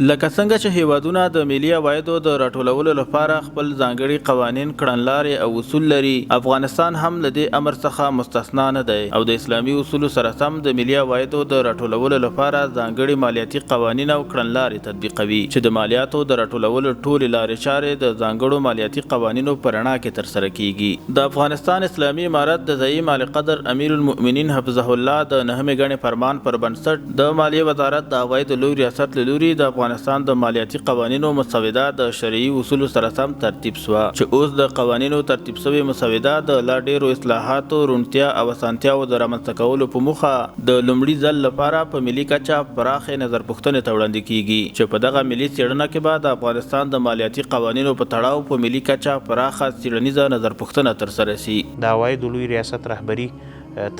لکه څنګه چې هیوادونه د ملي عوایدو د راټولولو لپاره خپل ځانګړي قوانین، کړنلارې او اصول لري، افغانستان هم له دې امر څخه مستثنا نه دی او د اسلامي اصولو سره سم د ملي عوایدو د راټولولو لپاره ځانګړي مالیاتي قوانین او کړنلارې تطبیقوي چې د مالیاتو د راټولولو ټولې لارې چارې د ځانګړو مالیاتي قوانینو په رڼا کې ترسره کیږي. د افغانستان اسلامي امارت د ځايي مالي قدر امیر المؤمنین حفظه الله د 9مې ګڼې فرمان پر بنسټ د مالیې وزارت د عوایدو لوی ریاست له لوري د افغانستان د مالیاتي قوانینو مسوده د شرعي اصولو سره سم ترتیب شوه چې اوس د قوانینو ترتیب شوی مسوده د لا ډیرو اصلاحاتو، روڼتیا او اسانتیاو د رامنځته کولو په موخه د لومړي ځل لپاره په ملي کچه پراخې نظرپوښتنې ته وړاندې کیږي چې په دغه ملي څېړنه کې به د افغانستان د مالیاتي قوانینو په تړاو په ملي کچه پراخه څېړنیزه نظرپوښتنه ترسره شي. د عوایدو لوی ریاست رهبري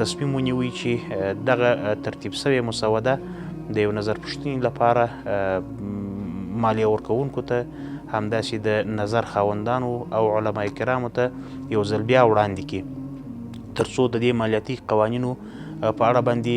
تصمیم ونیوي چې دغه ترتیب شوې مسوده د یو نظرپوښتنې لپاره مالیه ورکوونکو ته همداسې د نظر خاوندانو او علما کرامو ته یو ځل بیا وړاندې کړي تر څو د دې مالیاتي قوانینو په اړه باندې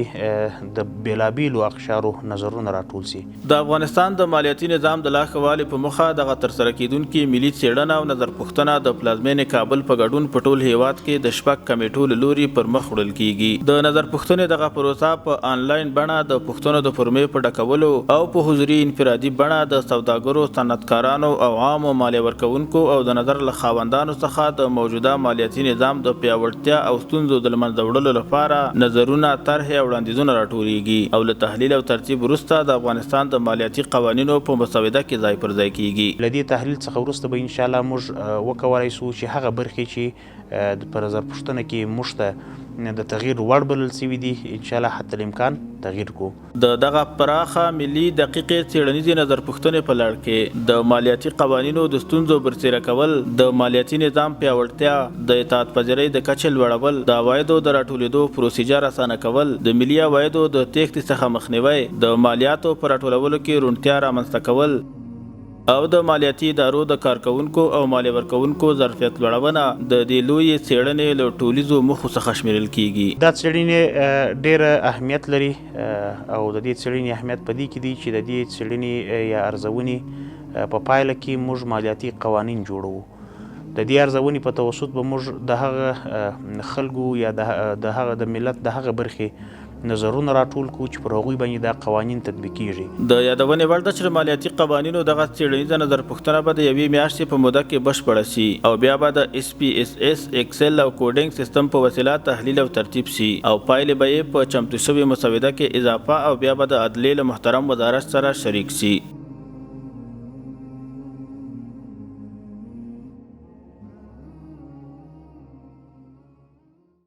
د بیلابیلو اقشارو نظرونه راټول شي. د افغانستان د مالیاتي نظام د لا ښه والي په موخه دغه ترسره کیدونکي ملي څېړنه او نظرپوښتنه د پلازمینې کابل په ګډون په ټول هیواد کې د شپږ کمیټو له لوري پر مخ وړل کیږي. د نظرپوښتنې دغه پروسه په آنلاین بڼه د پوښتنو د فورمې په ډکولو او په حضوري انفرادي بڼه د سوداګرو، صنعتکارانو او عامو مالیه ورکوونکو او د نظر له خاوندانو څخه د موجوده مالیاتي نظام د پیاوړتیا او ستونزو د له منځه وړلو لپاره نظرونه، طرحې او وړاندیزونه راټولیږي او له تحلیل او ترتیب وروسته د افغانستان د مالیاتي قوانینو په مسوده کې ځای پر ځای کیږي. له دې تحلیل څخه وروسته به انشاءالله موږ وکولی سو چې هغه برخې چې په نظرپوښتنه کې موږ ته د تغییر وړ بلل سوي دي انشاءالله حتی الامکان تغییر کو. د دغه پراخه ملي دقیقې څېړنیزې نظرپوښتنې په لړ کې د مالیاتي قوانینو د ستونزو برسېره کول، د مالیاتي نظام پیاوړتیا، د اطاعت پذیرۍ د کچې لوړول، د عوایدو د راټولېدو پروسیجر اسانه کول، د ملي عوایدو د تېښتې څخه مخنیوی، د مالیاتو په راټولولو کې روڼتیا رامنځته کول او د مالیاتي ادارو د کارکوونکو او مالیه ورکوونکو ظرفیت لوړونه د دې لویې څېړنې له ټولیزو موخو څخه شمیرل کیږي. دا څېړنې ډېره اهمیت لري او د دې څېړنې اهمیت په دې کې دی چې د دې څېړنې یا ارزونې په پایله کې موږ مالیاتي قوانین جوړوو. د دې ارزونې په توسط به موږ د هغه خلکو یا د هغه د ملت د هغه برخې نظرونه راټول کړو چې پر هغوی باندې دا قوانین تطبیقیږي. د یادونې وړ ده چې مالیاتي قوانینو دغه څېړنیزه نظرپوښتنه به د یوې میاشتې په موده کې بشپړه شي او بیا به د SPSS، ایکسل او کوډینګ سیستم په وسیله تحلیل او ترتیب شي او پایلې به یې په چمتو شوې مسوده کې اضافه او بیا به د عدلیې له محترم وزارت سره شریک شي.